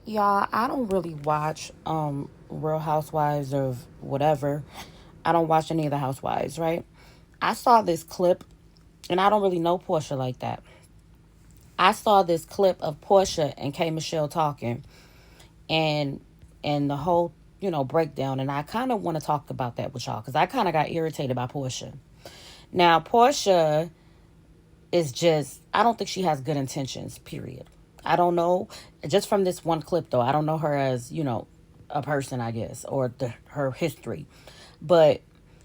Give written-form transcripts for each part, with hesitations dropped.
Y'all, I don't really watch Real Housewives of whatever. I don't watch any of the housewives, right? I saw this clip, and I don't really know Porsha like that. I saw this clip of Porsha and K Michelle talking, and the whole breakdown, and I kind of want to talk about that with y'all because I kind of got irritated by Porsha. Now, Porsha is just, I don't think she has good intentions, period. I don't know. Just from this one clip, though, I don't know her as, a person, I guess, or her history. But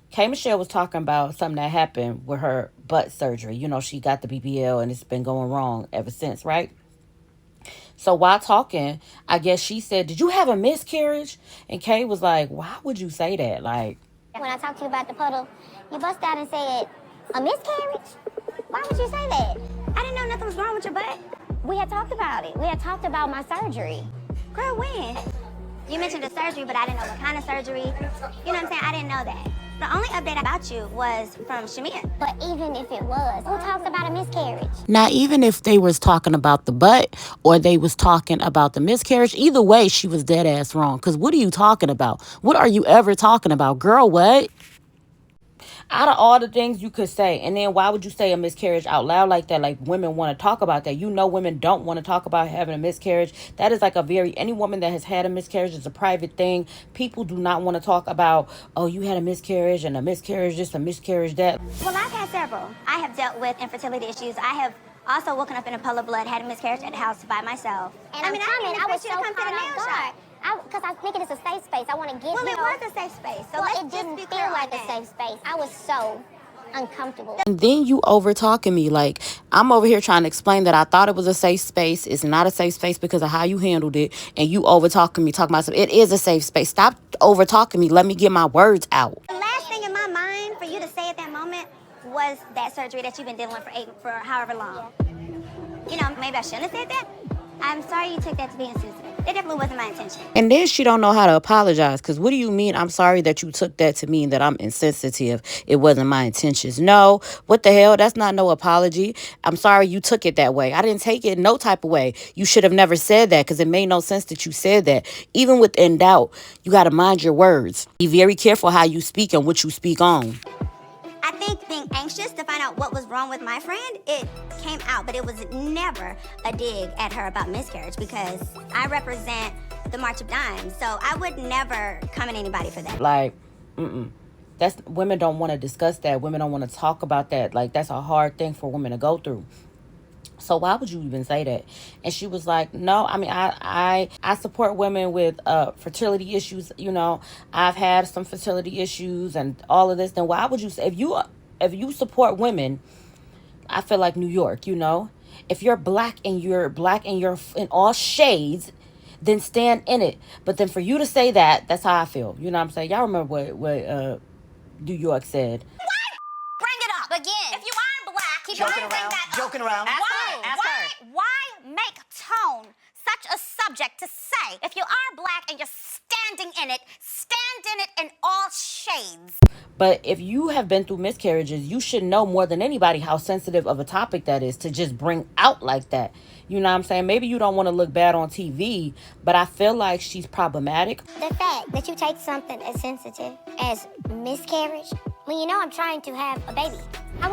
K Michelle was talking about something that happened with her butt surgery. She got the BBL and it's been going wrong ever since, right? So while talking, I guess she said, "Did you have a miscarriage?" And Kay was like, "Why would you say that?" Like, when I talked to you about the puddle, you bust out and said, "A miscarriage? Why would you say that?" I didn't know nothing was wrong with your butt. We had talked about it. We had talked about my surgery. Girl, when? You mentioned the surgery, but I didn't know what kind of surgery. You know what I'm saying? I didn't know that. The only update about you was from Shamir. But even if it was, who talks about a miscarriage? now, even if they was talking about the butt or they was talking about the miscarriage, either way, she was dead ass wrong. Because what are you talking about? What are you ever talking about? Girl, what? Out of all the things you could say, and then why would you say a miscarriage out loud like that? Like, women want to talk about that. Women don't want to talk about having a miscarriage. That is like any woman that has had a miscarriage is a private thing. People do not want to talk about, oh, you had a miscarriage and a miscarriage this, a miscarriage that. Well, I've had several. I have dealt with infertility issues. I have also woken up in a puddle of blood, had a miscarriage at the house by myself. And I was so caught off guard. Because I think it is a safe space. I want to get. Well, it was a safe space. So well, it didn't feel like a safe space. I was so uncomfortable. And then you over talking me. Like, I'm over here trying to explain that I thought it was a safe space. It's not a safe space because of how you handled it. And you over talking me, talking about something. It is a safe space. Stop over talking me. Let me get my words out. The last thing in my mind for you to say at that moment was that surgery that you've been dealing with for however long. Maybe I shouldn't have said that. I'm sorry you took that to be insensitive. That definitely wasn't my intention. And then she don't know how to apologize. Because what do you mean? I'm sorry that you took that to mean that I'm insensitive. It wasn't my intentions. No. What the hell? That's not no apology. I'm sorry you took it that way. I didn't take it no type of way. You should have never said that because it made no sense that you said that. Even within doubt, you got to mind your words. Be very careful how you speak and what you speak on. I think being anxious to find out what was wrong with my friend, it came out, but it was never a dig at her about miscarriage because I represent the March of Dimes, so I would never come at anybody for that. Like, that's, women don't want to discuss that. Women don't want to talk about that. Like, that's a hard thing for women to go through. So why would you even say that? And she was like, no, I mean, I support women with fertility issues. I've had some fertility issues and all of this. Then why would you say, if you support women, I feel like New York, if you're black and you're in all shades, then stand in it. But then for you to say that, that's how I feel. You know what I'm saying? Y'all remember what New York said. Bring it up again. If you are black, keep joking around. Why make tone such a subject to say? If you are black and you're standing in it, stand in it in all shades. But if you have been through miscarriages, you should know more than anybody how sensitive of a topic that is to just bring out like that. You know what I'm saying? Maybe you don't want to look bad on TV, but I feel like she's problematic. The fact that you take something as sensitive as miscarriage, when you know I'm trying to have a baby.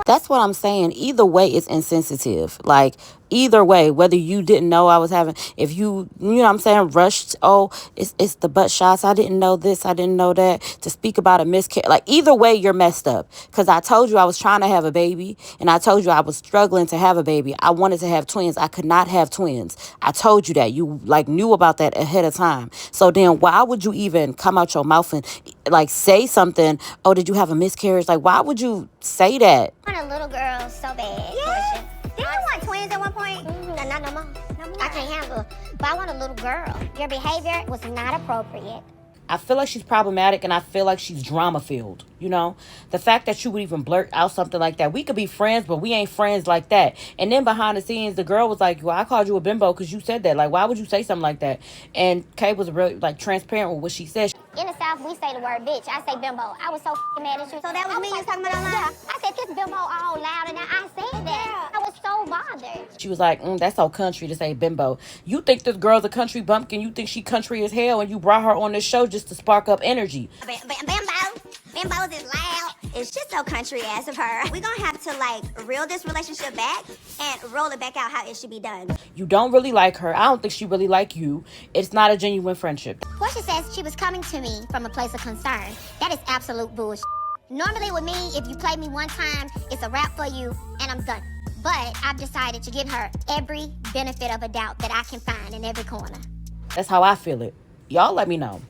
That's what I'm saying. Either way, it's insensitive. Like, either way, whether you didn't know I was having, if you know what I'm saying, rushed, oh, it's the butt shots. I didn't know this. I didn't know that. To speak about a miscarriage. Like, either way, you're messed up. Because I told you I was trying to have a baby. And I told you I was struggling to have a baby. I wanted to have twins. I could not have twins. I told you that. You, knew about that ahead of time. So then why would you even come out your mouth and, say something? Oh, did you have a miscarriage? Like, why would you say that? I want a little girl so bad. Yeah. Didn't you want twins at one point? Not no more. I can't handle it. But I want a little girl. Your behavior was not appropriate. I feel like she's problematic and I feel like she's drama-filled, The fact that you would even blurt out something like that. We could be friends, but we ain't friends like that. And then behind the scenes, the girl was like, well, I called you a bimbo because you said that. Like, why would you say something like that? And Kay was really, transparent with what she said. In the South, we say the word bitch. I say bimbo. I was so mad at you. So that was me you was talking about online? Yeah. I said this bimbo all loud and I said that. Yeah. I was so bothered. She was like, that's so country to say bimbo. You think this girl's a country bumpkin. You think she country as hell, and you brought her on this show just to spark up energy. Bimbo's is loud. It's just so country ass of her. We're gonna have to like reel this relationship back and roll it back out how it should be done. You don't really like her. I don't think she really like you. It's not a genuine friendship. Porsha says she was coming to me from a place of concern. That is absolute bullshit. Normally with me, if you play me one time, it's a wrap for you and I'm done. But I've decided to give her every benefit of a doubt that I can find in every corner. That's how I feel it. Y'all let me know.